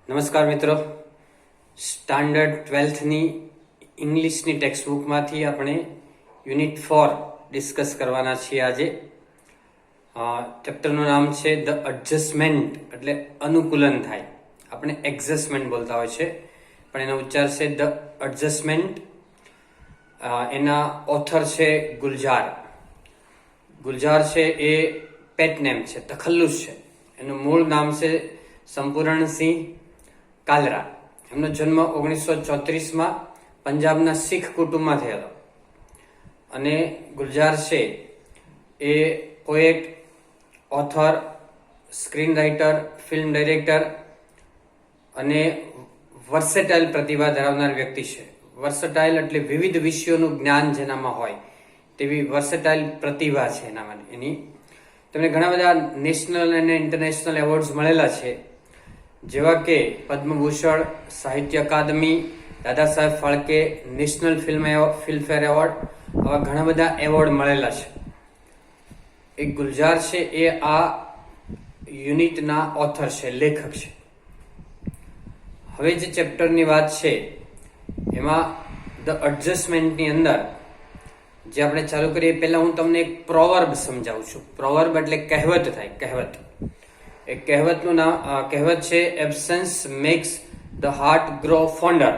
નમસ્કાર મિત્રો, સ્ટાન્ડર્ડ 12થની ઇંગ્લિશની ટેક્સ્ટબુકમાંથી આપણે યુનિટ 4 ડિસ્કસ કરવાના છીએ આજે. ચેપ્ટરનું નામ છે ધ એડજસ્ટમેન્ટ, એટલે અનુકૂલન થાય. આપણે એડજસ્ટમેન્ટ બોલતા હોય છે પણ એનો ઉચ્ચાર છે ધ એડજસ્ટમેન્ટ. એના ઓથર છે ગુલજાર. ગુલજાર છે એ પેટ નેમ છે, તખલ્લુસ છે. એનું મૂળ નામ છે સંપૂર્ણસિંહ કાલરા. એમનો જન્મ 1934માં પંજાબના શીખ કુટુંબમાં થયેલો. અને ગુલજાર છે એ poet, author, screenwriter, film director અને વર્સેટાઇલ પ્રતિભા ધરાવનાર વ્યક્તિ છે. વર્સેટાઇલ એટલે વિવિધ વિષયોનું જ્ઞાન જેનામાં હોય તેવી વર્સેટાઇલ પ્રતિભા છે એનામાં એની. તેમને ઘણા બધા નેશનલ અને ઇન્ટરનેશનલ એવોર્ડ્સ મળેલા છે, જેવા કે Padma Bhushan, Sahitya Akademi, Dada Saheb Phalke national Filmfare award, આવા ઘણા બધા એવોર્ડ મળેલા છે. એ ગુલજાર છે એ આ યુનિટના ઓથર છે, લેખક છે. હવે જે ચેપ્ટરની વાત છે એમાં ધ એડજસ્ટમેન્ટની અંદર જે આપણે ચાલુ કરીએ પહેલા હું તમને એક પ્રોવર્બ સમજાવું છું. પ્રોવર્બ એટલે કહેવત થાય, કહેવત. એ કહેવતનું નામ કહેવત છે absence makes the heart grow fonder.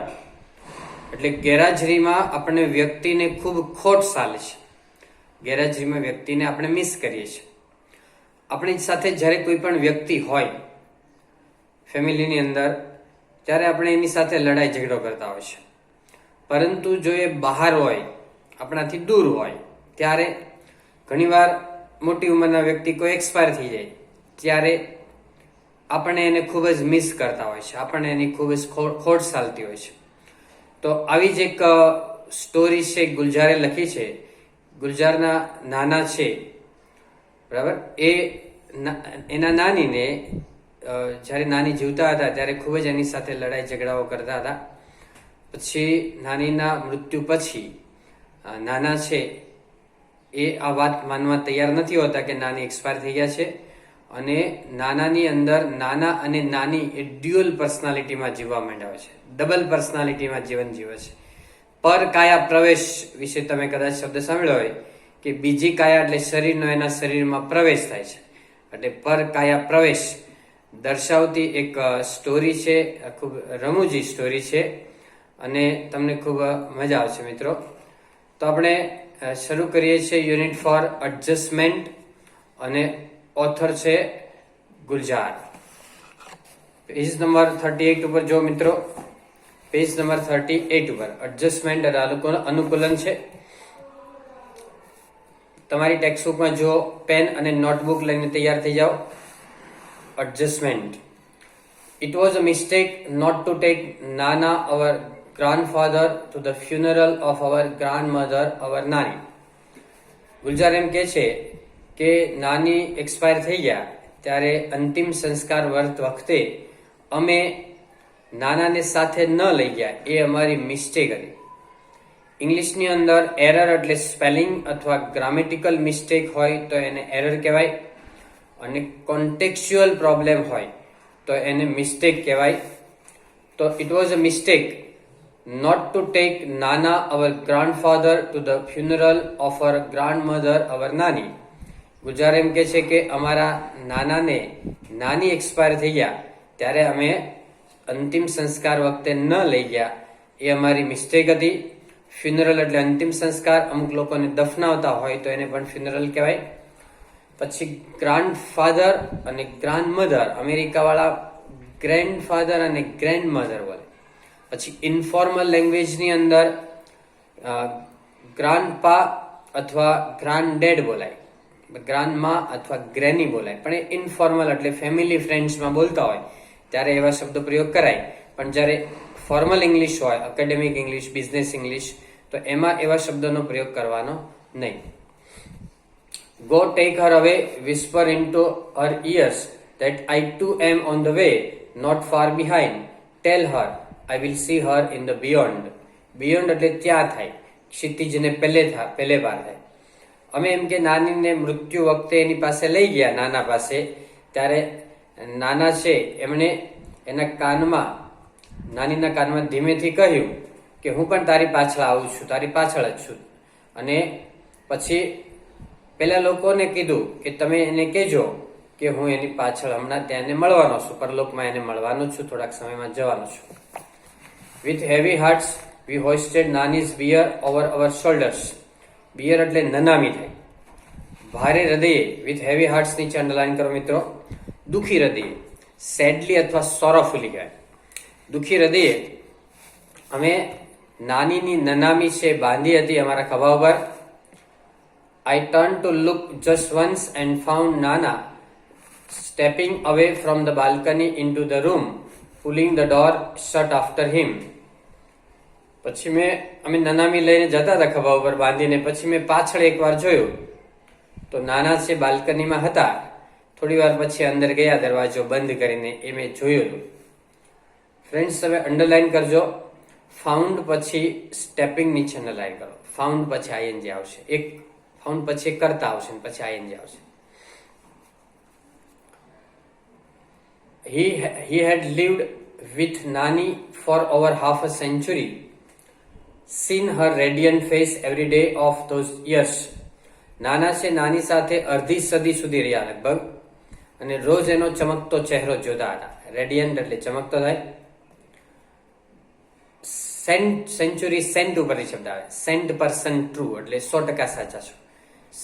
એટલે ગેરહાજરીમાં આપણે વ્યક્તિને ખૂબ ખોટ ચાલે છે. ગેરહાજરીમાં વ્યક્તિને આપણે મિસ કરીએ છીએ. આપણી સાથે જ્યારે કોઈ પણ વ્યક્તિ હોય ફેમિલીની અંદર, ત્યારે આપણે એની સાથે લડાઈ ઝઘડો કરતા હોય છે. પરંતુ જો એ બહાર હોય, આપણાથી દૂર હોય, ત્યારે ઘણીવાર મોટી ઉંમરના વ્યક્તિ કોઈ એક્સપાયર થઈ જાય ત્યારે આપણે એને ખૂબ જ મિસ કરતા હોય છે, આપણને એની ખૂબ જ ખોટ ચાલતી હોય છે. તો આવી જ એક સ્ટોરી છે ગુલજારે લખી છે. ગુલજારના નાના છે, બરાબર, એ એના નાનીને જ્યારે નાની જીવતા હતા ત્યારે ખૂબ જ એની સાથે લડાઈ ઝઘડાઓ કરતા હતા. પછી નાનીના મૃત્યુ પછી નાના છે એ આ વાત માનવા તૈયાર નથી હોતા કે નાની એક્સપાયર થઈ ગયા છે. અને નાનાની અંદર નાના અને નાની એ ડ્યુઅલ પર્સનાલિટીમાં જીવવા માંડ્યા છે, ડબલ પર્સનાલિટીમાં જીવન જીવે છે. પર કાયા પ્રવેશ વિશે તમે કદાચ શબ્દ સાંભળ્યો હોય કે બીજી કાયા એટલે શરીરનો એના શરીરમાં પ્રવેશ થાય છે, એટલે પર કાયા પ્રવેશ દર્શાવતી એક સ્ટોરી છે. ખૂબ રમૂજી સ્ટોરી છે અને તમને ખૂબ મજા આવશે મિત્રો. તો આપણે શરૂ કરીએ છીએ યુનિટ ફોર એડજસ્ટમેન્ટ અને ઓથર છે ગુલજાર. પેજ નંબર 38 ઉપર જો મિત્રો, પેજ નંબર 38 ઉપર એડજસ્ટમેન્ટ અનુકૂલન છે. તમારી ટેક્સ્ટબુકમાં જો પેન અને નોટબુક લઈને તૈયાર થઈ જાઓ. Adjustment. It was a mistake not to take Nana, our grandfather, to the funeral of our grandmother, our Nani. ગુલજાર એમ કે છે કે નાની એક્સપાયર થઈ ગયા ત્યારે અંતિમ સંસ્કાર વખતે અમે નાનાને સાથે ન લઈ ગયા, એ અમારી મિસ્ટેક હતી. ઇંગ્લિશની અંદર એરર એટલે સ્પેલિંગ અથવા ગ્રામેટિકલ મિસ્ટેક હોય તો એને એરર કહેવાય, અને કોન્ટેક્સ્ચ્યુઅલ પ્રોબ્લેમ હોય તો એને મિસ્ટેક કહેવાય. તો it was a mistake not to take Nana, our grandfather, to the funeral of our grandmother, our Nani. ગુલજાર એમ કે છે કે અમારા નાનાને નાની એક્સપાયર થઈ ગયા ત્યારે અમે અંતિમ સંસ્કાર વખતે ન લઈ ગયા, એ અમારી મિસ્ટેક હતી. ફ્યુનરલ એટલે અંતિમ સંસ્કાર. અમુક લોકોને દફનાવતા હોય તો એને પણ ફ્યુનરલ કહેવાય. પછી ગ્રાન્ડફાધર અને ગ્રાન્ડમધર, અમેરિકાવાળા ગ્રેન્ડફાધર અને ગ્રેન્ડમધર બોલે. પછી ઇન્ફોર્મલ લેંગ્વેજની અંદર ગ્રાન્ડપા અથવા ગ્રાન્ડડેડ બોલાય, ગ્રાન્ડમા અથવા ગ્રેની બોલાય. પણ એ ઇન્ફોર્મલ એટલે ફેમિલી ફ્રેન્ડ્સમાં બોલતા હોય ત્યારે એવા શબ્દો પ્રયોગ કરાય. પણ જ્યારે ફોર્મલ ઇંગ્લિશ હોય, એકેડેમિક ઇંગ્લિશ, બિઝનેસ ઇંગ્લિશ, તો એમાં એવા શબ્દોનો પ્રયોગ કરવાનો નહીં. Go take her away, whisper into her ears that I too am on the way, not far behind. Tell her I will see her in the beyond. Beyond એટલે ત્યાં થાય, ક્ષિતિજને પહેલે પાર થાય. અમે એમ કે નાનીને મૃત્યુ વખતે એની પાસે લઈ ગયા, નાના પાસે, ત્યારે નાના છે એમણે એના કાનમાં, નાનીના કાનમાં ધીમેથી કહ્યું કે હું પણ તારી પાછળ આવું છું, તારી પાછળ જ છું. અને પછી પેલા લોકોને કીધું કે તમે એને કહેજો કે હું એની પાછળ હમણાં ત્યાં એને મળવાનો છું, પરલોકમાં એને મળવાનો છું, થોડાક સમયમાં જવાનો છું. With heavy hearts we hoisted Nani's bier over our shoulders. Bier એટલે નનામી થાય. ભારે હૃદયે, વિથ હેવી હાર્ટ્સ નીચે અંડરલાઈન કરો મિત્રો, દુઃખી હૃદયે, સેડલી અથવા સોરોફુલી કહેવાય. દુઃખી હૃદયે અમે નાનીની નનામી છે બાંધી હતી અમારા ખભા ઉપર. I turned to look just once and found Nana stepping away from the balcony into the room, pulling the door shut after him. પછી અમે નનામી લઈને જતા હતા ખભા ઉપર બાંધીને. પછી મેં પાછળ એકવાર જોયું તો નાના છે બાલ્કનીમાં હતા. થોડી વાર પછી અંદર ગયા દરવાજો બંધ કરીને, એ મેં જોયું હતું. ફ્રેન્ડ્સ, તમે અંડરલાઈન કરજો. ફાઉન્ડ પછી સ્ટેપિંગ નીચે અંડરલાઈન કરો. ફાઉન્ડ પછી આઈએનજી આવશે, એક ફાઉન્ડ પછી કરતા આવશે, પછી આઈએનજી આવશે. He had lived with Nani for over half a century, seen her radiant face every day of those years. નાના છે નાની સાથે અડધી સદી સુધી રહ્યા લગભગ, અને રોજ એનો ચમકતો ચહેરો જોતા હતા. રેડિયન્ટ એટલે ચમકતો થાય. સેન્ચુરી, સેન્ટ ઉપરથી શબ્દ આવે. સેન્ટ% ટ્રુ એટલે 100% સાચા છો.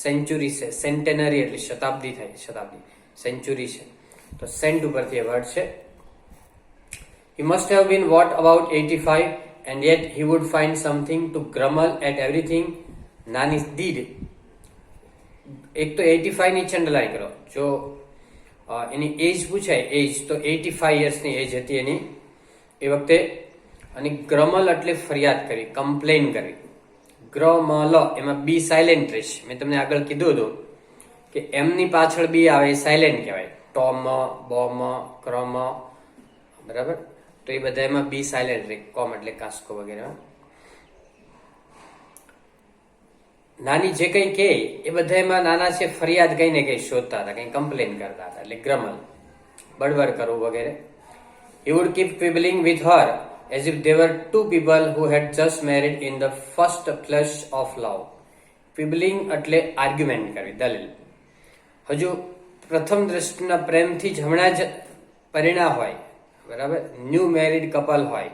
સેન્ચુરી છે, સેન્ટેનરી એટલે શતાબ્દી થાય, શતાબ્દી. સેન્ચુરી છે તો સેન્ટ ઉપરથી એ વર્ડ છે. He must have been what about 85, and yet he would find something to grumble at everything Nani did. એક તો 85 નીચે અંડરલાઈન કરો. જો એની એજ પૂછાય, એજ તો 85 યર્સની એજ હતી એની એ વખતે. અને ગ્રમલ એટલે ફરિયાદ કરી, કમ્પ્લેન કરી. ગ્રમલ એમાં બી સાયલેન્ટ રહેશે. મેં તમને આગળ કીધું હતું કે એમની પાછળ બી આવે એ સાયલેન્ટ કહેવાય. ટોમ, બોમ, ક્રમ, બરાબર. તો એ બધા એમાં બી સાયલેન્ટ રહે. કોમ એટલે કાસ્કો વગેરે. નાની જે કંઈ કહે એ બધા એમાં નાના છે ફરિયાદ કઈ ને કઈ શોધતા હતા, કઈ કમ્પ્લેન કરતા હતા, એટલે ગ્રમલ, બળવર કરવું વગેરે. He would keep quibbling with her as if they were two people who had just married in the first flush of love. Quibbling એટલે આર્ગ્યુમેન્ટ કરવી, દલીલ. હજુ પ્રથમ દ્રષ્ટિના પ્રેમથી જ હમણાં જ પરિણા હોય, બરાબર. ન્યૂ મેરિડ કપલ હોય,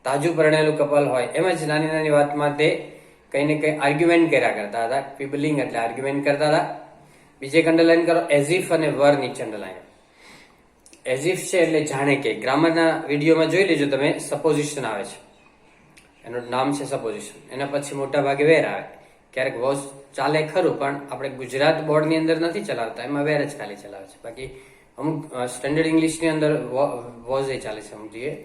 તાજું પરણેલું કપલ હોય, એમ જ નાની નાની વાતમાં તે કઈ ને કઈ આર્ગ્યુમેન્ટ કર્યા કરતા હતા. ક્વિબલિંગ એટલે આર્ગ્યુમેન્ટ કરતા હતા. બીજે અંડરલાઈન કરો, એઝ ઇફ અને વર નીચે અંડરલાઈન. એઝ ઇફ છે એટલે જાણે કે. ગ્રામરના વિડીયોમાં જોઈ લેજો તમે, સપોઝિશન આવે છે, એનું નામ છે સપોઝિશન. એના પછી મોટા ભાગે વેર આવે. ક્યારેક વોઝ ચાલે ખરું, પણ આપણે ગુજરાત બોર્ડની અંદર નથી ચલાવતા, એમાં વેર જ ખાલી ચલાવે છે. બાકી અમુક સ્ટેન્ડર્ડ ઇંગ્લિશની અંદર વોઝ એ ચાલે છે અમુક જગ્યાએ.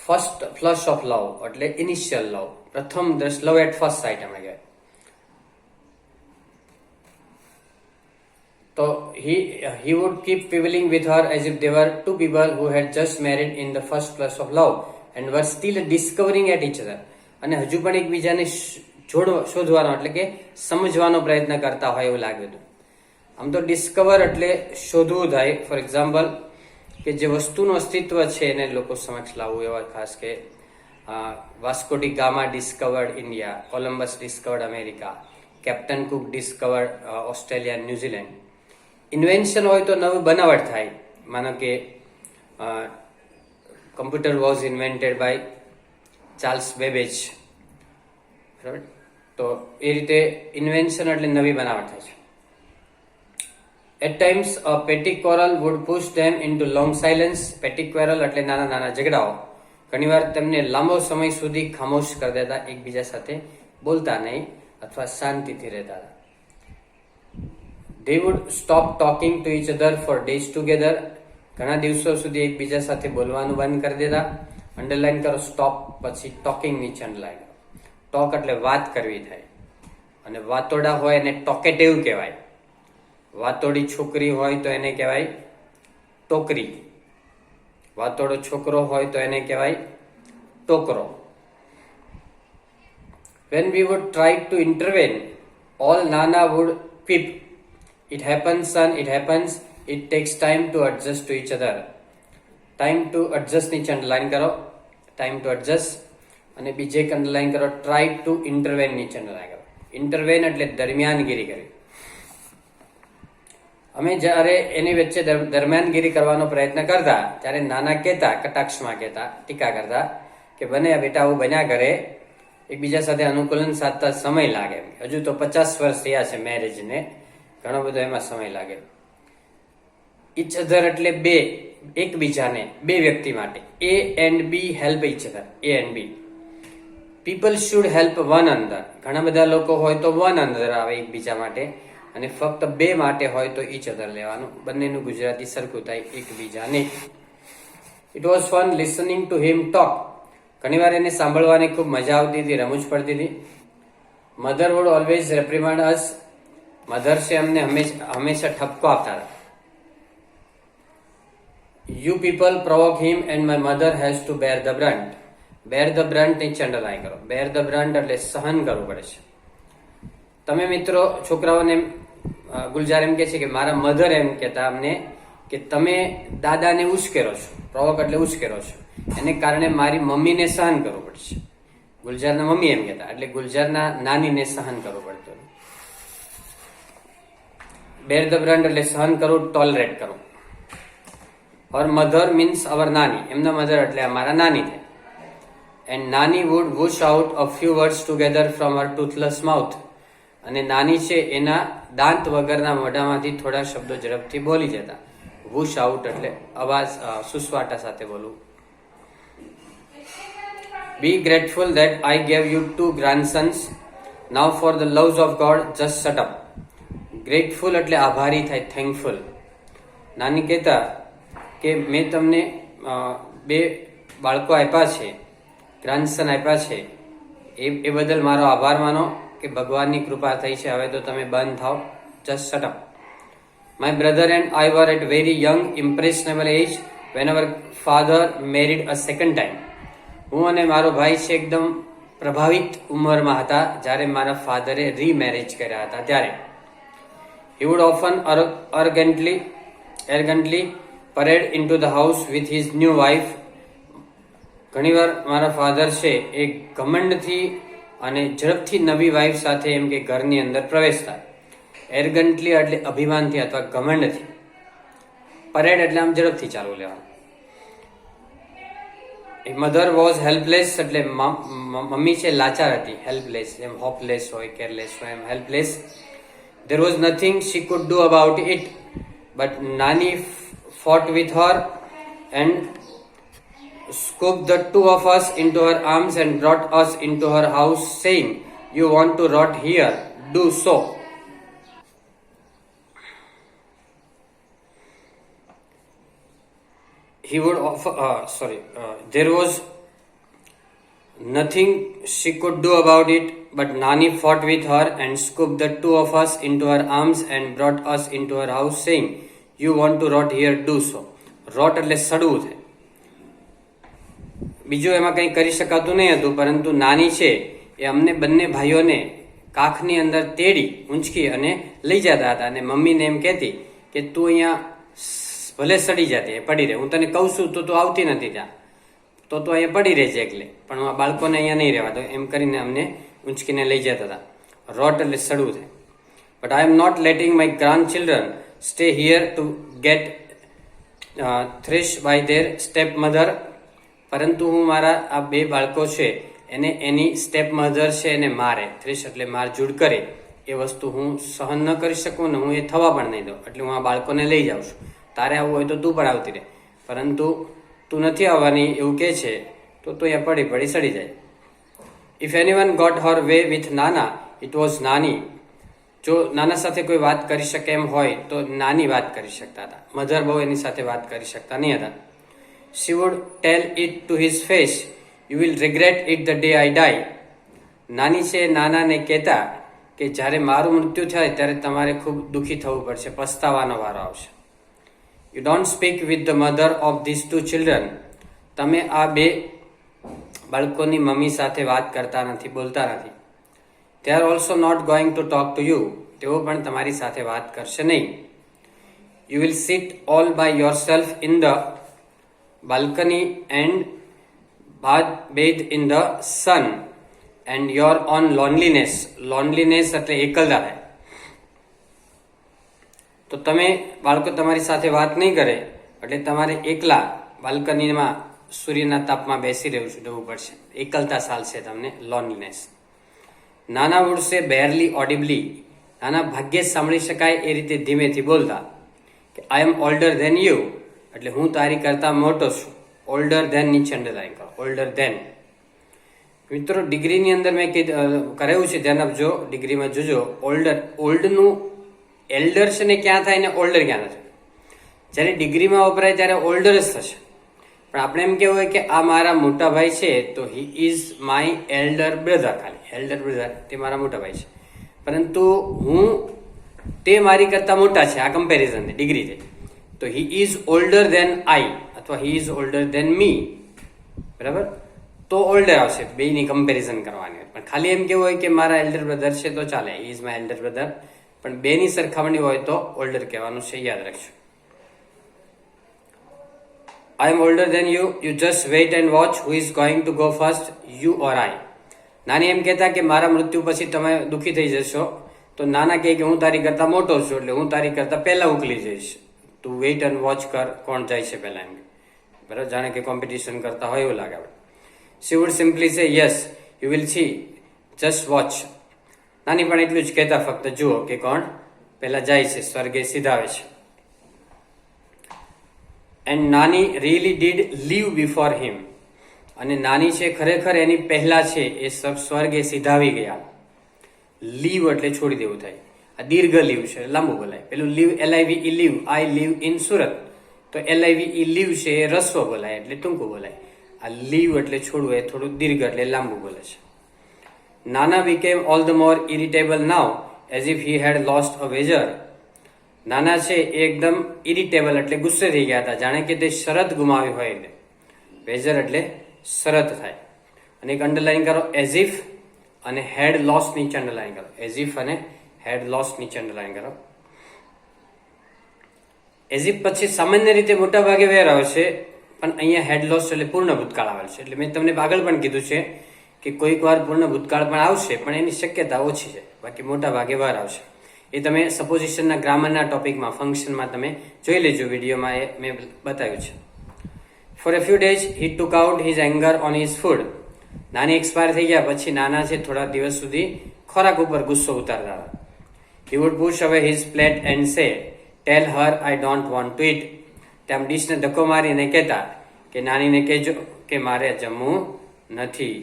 ફર્સ્ટ ફ્લશ ઓફ લવ એટલે ઇનિશિયલ લવ, પ્રથમ દ્રષ્ટિ, લવ એટ ફર્સ્ટ સાઇટ આપણે કહેવાય. તો he would keep quibbling with her as if they were two people who had just married in the first flush of love and were still discovering at each other. અને હજુ પણ એકબીજાને શોધવાનો એટલે કે સમજવાનો પ્રયત્ન કરતા હોય એવું લાગ્યું હતું. આમ તો ડિસ્કવર એટલે શોધવું થાય. ફોર એક્ઝામ્પલ, કે જે વસ્તુનું અસ્તિત્વ છે એને લોકો સમક્ષ લાવવું. એવા ખાસ કે Vasco da Gama discovered India, Columbus discovered America, Captain Cook discovered Australia, New Zealand. Invention હોય તો નવું બનાવટ થાય. માનો કે computer was invented by Charles Babbage, બરાબર. તો એ રીતે ઇન્વેન્શન એટલે નવી બનાવટ થાય છે. At times a petty quarrel would push them into long silence. Petty quarrel એટલે નાના નાના ઝઘડાઓ ઘણીવાર તેમને લાંબો સમય સુધી ખામોશ કરી દેતા, એકબીજા સાથે બોલતા નહીં અથવા શાંતિથી રહેતા હતા. They would stop talking to each other for days together. ઘણા દિવસો સુધી એકબીજા સાથે બોલવાનું બંધ કરી દેતા. અંડરલાઈન કરો સ્ટોપ પછી ટોકિંગ નીચે અંડરલાઈન કરો. ટોક એટલે વાત કરવી થાય, અને વાતોડા હોય એને ટોકેટિવ કહેવાય. વાતોડી છોકરી હોય તો એને કહેવાય ટોકરી. વાતોડો છોકરો હોય તો એને કહેવાય ટોકરો. When we would try to intervene, all Nana would quip, "It happens, son, it happens," it takes time to adjust to each other. Time to adjust નીચે અંડરલાઈન કરો, ટાઈમ ટુ એડજસ્ટ. અને બીજે એક અંડરલાઈન કરો, try to ઇન્ટરવેન નીચે underline કરો. ઇન્ટરવેન એટલે દરમિયાનગીરી કરવી. અમે જ્યારે એની વચ્ચે દરમિયાનગીરી કરવાનો પ્રયત્ન કરતા ત્યારે નાના કહેતા, કટાક્ષમાં કહેતા, ટીકા કરતા કે બને બેટા આવું બન્યા કરે, એકબીજા સાથે અનુકૂલન સાધતા સમય લાગે. હજુ તો 50 વર્ષ થયા છે મેરેજને, ઘણો બધો એમાં સમય લાગે. ઇચ અધર એટલે બે, એકબીજાને, બે વ્યક્તિ માટે. A and B help each other. A and B. People should help one another. ઘણા બધા લોકો હોય તો વન અનધર આવે એકબીજા માટે, અને ફક્ત બે માટે હોય તો ઇચ અધર લેવાનું. બંનેનું ગુજરાતી સરખું થાય, એકબીજાને. It was fun listening to him talk. ઘણીવાર એને સાંભળવાની ખૂબ મજા આવતી હતી, રમૂજ પડતી હતી. Mother would always reprimand us. Mother છે અમને હંમેશા ઠપકો આપતા હતા. You people provoke him and my mother has to bear the brunt. Bear the brunt નીચે અંડરલાઈન કરો. બેર ધ બ્રન્ટ એટલે સહન કરવું પડે છે. તમે મિત્રો છોકરાઓને, ગુલજાર એમ કે છે કે મારા મધર એમ કહેતા અમને કે તમે દાદાને ઉશ્કેરો છો. પ્રોવોક એટલે ઉશ્કેરો છો, એને કારણે મારી મમ્મીને સહન કરવું પડશે. ગુલજારના મમ્મી એમ કહેતા, એટલે ગુલજારના નાનીને સહન કરવું પડતું. બેર ધ બ્રન્ટ એટલે સહન કરવું, ટોલરેટ કરવું. ઓર મધર મીન્સ અવર નાની. એમના મધર એટલે અમારા નાની છે. And Nani would whoosh out a few words together from her toothless mouth. અને નાની છે એના દાંત વગરના મોઢામાંથી થોડા શબ્દો ઝડપથી બોલી જતા. વુશ આઉટ એટલે અવાજ સુસવાટા સાથે બોલવું. Be grateful that I gave you 2 grandsons. Now for the loves of God just shut up. Grateful એટલે આભારી થાય, થેન્કફુલ. નાની કહેતા કે મેં તમને 2 બાળકો આપ્યા છે, ગ્રાન્ડસન આપ્યા છે, એ બદલ મારો આભાર માનો કે ભગવાનની કૃપા થઈ છે, હવે તો તમે બંધ થાવ, just shut up. My brother and I were at very young impressionable age when our father married a second time. હું અને મારો ભાઈ છે એકદમ પ્રભાવિત ઉંમરમાં હતા જ્યારે મારા ફાધરે રીમેરેજ કર્યા હતા ત્યારે. He would often arrogantly parade into the house with his new wife. ઘણીવાર મારા ફાધર છે એ ઘમંડથી અને ઝડપથી નવી વાઇફ સાથે એમ કે ઘરની અંદર પ્રવેશતા. એરગન્ટલી એટલે અભિમાનથી અથવા ઘમંડથી. પરેડ એટલે આમ ઝડપથી ચાલુ લેવાનું. મધર વોઝ હેલ્પલેસ એટલે મમ્મી છે લાચાર હતી. હેલ્પલેસ એમ હોપલેસ હોય, કેરલેસ હોય, એમ helpless. There was nothing she could do about it, but Nani fought with her and scooped the 2 of us into her arms and brought us into her house, saying, "You want to rot here? Do so." He would offer. There was nothing she could do about it, but Nani fought with her and scooped the 2 of us into her arms and brought us into her house, saying, "You want to rot here? Do so." Rot એટલે સડવું થાય. બીજું એમાં કંઈ કરી શકાતું નહીં હતું, પરંતુ નાની છે એ અમને બંને ભાઈઓને કાખની અંદર તેડી ઊંચકી અને લઈ જતા હતા. અને મમ્મીને એમ કહેતી કે તું અહીંયા ભલે સડી જતી, પડી રહે, હું તને કહું છું તો તું આવતી નથી ત્યાં, તો તું અહીંયા પડી રહેજે એકલે, પણ હું બાળકોને અહીંયા નહીં રહેવા દો, એમ કરીને અમને ઊંચકીને લઈ જતા હતા. રોટ એટલે સડવું થાય. But I am not letting my grandchildren stay here to get thrash by their stepmother. પરંતુ હું મારા આ 2 બાળકો છે એને એની સ્ટેપ મધર છે એને મારે, થ્રેશ એટલે મારઝૂડ કરે, એ વસ્તુ હું સહન ન કરી શકું ને હું એ થવા પણ નહીં દઉં. એટલે હું આ બાળકોને લઈ જાઉં છું. તારે આવવું હોય તો તું પણ આવતી રહે, પરંતુ તું નથી આવવાની એવું કહે છે તો તું અહીંયા પડી સડી જાય. If anyone got her way with નાના ઇટ વોઝ નાની. જો નાના સાથે કોઈ વાત કરી શકે એમ હોય તો નાની વાત કરી શકતા હતા. મધર બહુ એની સાથે વાત કરી શકતા નહીં હતા. She would tell it to his face, "You will regret it the day I die." નાની છે નાનાને કહેતા કે જ્યારે મારું મૃત્યુ થાય ત્યારે તમારે ખૂબ દુઃખી થવું પડશે, પસ્તાવાનો વારો આવશે. You don't speak with the mother of these 2 children. તમે આ 2 બાળકોની મમ્મી સાથે વાત કરતા નથી, બોલતા નથી. They are also not going to talk to you. તેઓ પણ તમારી સાથે વાત કરશે નહીં. You will sit all by yourself in the balcony and bathe in the sun and your own loneliness. Loneliness એટલે એકલતા થાય. તો તમે બાળકો તમારી સાથે વાત નહીં કરે એટલે તમારે એકલા બાલ્કનીમાં સૂર્યના તાપમાં બેસી રહેવું પડશે. એકલતા ચાલશે તમને, લોનલીનેસ. નાના વુડસે બેરલી ઓડિબલી, નાના ભાગ્યે સાંભળી શકાય એ રીતે ધીમેથી બોલતા કે આઈ એમ ઓલ્ડર ધેન યુ, એટલે હું તારી કરતા મોટો છું. ઓલ્ડર ધેન નીચે અંડરલાઈન કરો, ઓલ્ડર ધેન. મિત્રો ડિગ્રીની અંદર મેં કરાયું છે, ધ્યાન આપજો. ડિગ્રીમાં જોજો, ઓલ્ડનું એલ્ડર છે ને ક્યાં થાય ને ઓલ્ડર ક્યાં નથી. જ્યારે ડિગ્રીમાં વપરાય ત્યારે ઓલ્ડર જ થશે, પણ આપણે એમ કેવું હોય કે આ મારા મોટા ભાઈ છે તો he is my elder brother. ખાલી એલ્ડર બ્રધર, તે મારા મોટા ભાઈ છે, પરંતુ તે મારી કરતા મોટા છે. આ કમ્પેરિઝન ડિગ્રી છે. તો હી ઇઝ ઓલ્ડર ધેન આઈ અથવા હી ઇઝ ઓલ્ડર ધેન મી, બરાબર? તો ઓલ્ડર આવશે. બેની કમ્પેરિઝન કરવાની હોય. પણ ખાલી એમ કેવું હોય કે મારા એલ્ડર બ્રધર છે તો ચાલે, he is my elder brother. પણ બેની સરખામણી હોય તો ઓલ્ડર કહેવાનું છે, યાદ રાખજો. I am older than you. You just wait and watch who is going to go first, you or I. નાની એમ કહેતા કે મારા મૃત્યુ પછી તમે દુઃખી થઈ જશો, તો નાના કહે કે હું તારી કરતા મોટો છું એટલે હું તારી કરતા પહેલા ઉકલી જઈશ. તું વેઇટ એન્ડ વોચ કર, કોણ જાય છે પહેલા, એમ બરાબર? જાણે કે કોમ્પિટિશન કરતા હોય એવું લાગે આપણે. She would simply say yes, you will see, just watch. નાની પણ એટલું જ કહેતા, ફક્ત જુઓ કે કોણ પહેલા જાય છે, સ્વર્ગે સીધાવે છે. એન્ડ નાની રિયલી ડીડ લીવ બિફોર હિમ, અને નાની છે ખરેખર એની પહેલા છે એ સ્વર્ગે સીધાવી ગયા. લીવ એટલે છોડી દેવું થાય. આ દીર્ઘ લીવ છે, લાંબુ બોલાય. પેલું live LIVE live, I live in Surat, તો LIVE લીવ છે એ રસ્વ બોલાય એટલે ટૂંકું બોલાય. આ લીવ એટલે છોડવું એ થોડું દીર્ઘ એટલે લાંબુ બોલે છે. નાના became all the more irritable now as if he had lost a wager. નાના છે એ એકદમ ઇરિટેબલ એટલે ગુસ્સે થઈ ગયા હતા, જાણે કે તે શરત ગુમાવી હોય. એટલે વેજર એટલે શરત થાય. અને એક અંડરલાઈન કરો, એઝ ઇફ અને હેડ લોસ નીચે અંડરલાઈન કરો. એઝ ઇફ અને હેડ લોસ નીચે અંડરલાઈન કરો. એઝ ઇફ પછી સામાન્ય રીતે મોટા ભાગે વેર આવે છે, પણ અહીંયા હેડ લોસ એટલે પૂર્ણ ભૂતકાળ આવે છે. એટલે મેં તમને આગળ પણ કીધું છે કે કોઈક વાર પૂર્ણ ભૂતકાળ પણ આવશે, પણ એની શક્યતા ઓછી છે. બાકી મોટા ભાગે વાર આવશે. એ તમે સપોઝિશનના ગ્રામરના ટોપિકમાં, ફંક્શનમાં તમે જોઈ લેજો, વિડીયોમાં એ મેં બતાવ્યું છે. For a few days he took out his anger on his food. નાની એક્સપાયર થઈ ગયા પછી નાના છે થોડા દિવસ સુધી ખોરાક ઉપર ગુસ્સો ઉતારતા હતા. He would push away his plate and say, tell her I don't want to eat. તેમ ડીશને ધક્કો મારીને કહેતા કે નાનીને કહેજો કે મારે જમવું નથી.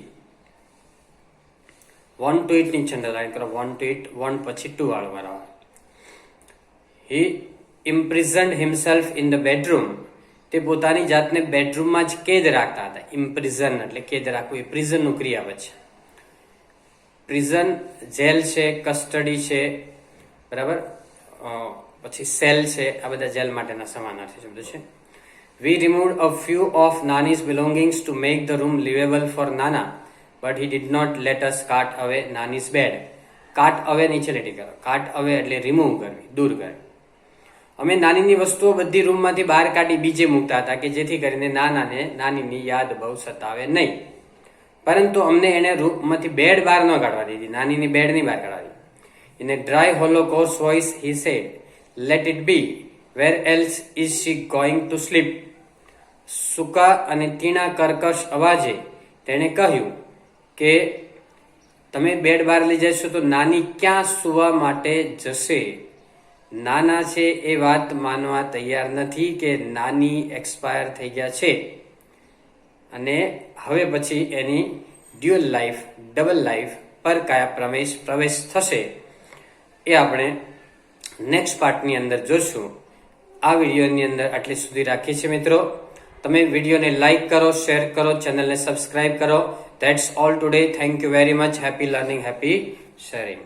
વોન્ટ ટુ ઇટ ની અંડરલાઈન કરો. વોન્ટ ટુ ઇટ, વોન્ટ પછી ટુ વાળો બરાબર. હી ઇમ્પ્રિઝન્ડ હિમસેલ્ફ ઇન ધ બેડરૂમ. તે પોતાની જાતને બેડરૂમમાં જ કેદ રાખતા હતા. ઇમ્પ્રિઝન એટલે કેદ રાખવું, એ પ્રિઝનનું ક્રિયાપદ છે. પ્રિઝન જેલ છે, કસ્ટડી છે, બરાબર, પછી સેલ છે, આ બધા જેલ માટેના સમાનાર્થી શબ્દો છે. We removed a few of Nani's belongings to make the room livable for Nana, but he did not let us cart away નાનીઝ bed. કાટ અવે નીચે લેટી કરો. કાટ અવે એટલે રિમૂવ કરવી, દૂર કરવી. અમે નાનીની વસ્તુઓ બધી રૂમમાંથી બહાર કાઢી બીજે મૂકતા હતા કે જેથી કરીને નાનાને નાનીની યાદ બહુ સતાવે નહીં. પરંતુ અમને એને રૂમમાંથી બેડ બહાર ન કાઢવા દીધી, નાનીની બેડ નહીં બહાર કાઢવા દીધી. In a dry hollow coarse voice he said, let it be, where else is she going to sleep. સૂકા અને તીણા કર્કશ અવાજે તેણે કહ્યું કે તમે બેડ બહાર લઈ જશો તો નાની ક્યાં સુવા માટે જશે. નાના છે એ વાત માનવા તૈયાર નથી કે નાની એક્સપાયર થઈ ગયા છે અને હવે પછી એની ડ્યુઅલ લાઈફ, ડબલ લાઈફ પર કયા પ્રવેશ થશે એ આપણે નેક્સ્ટ પાર્ટની અંદર જોશું. આ વિડીયોની અંદર આટલી સુધી રાખીએ છીએ મિત્રો. તમે વિડીયોને લાઈક કરો, શેર કરો, ચેનલને સબસ્ક્રાઇબ કરો. That's all today. Thank you very much. Happy learning, happy sharing.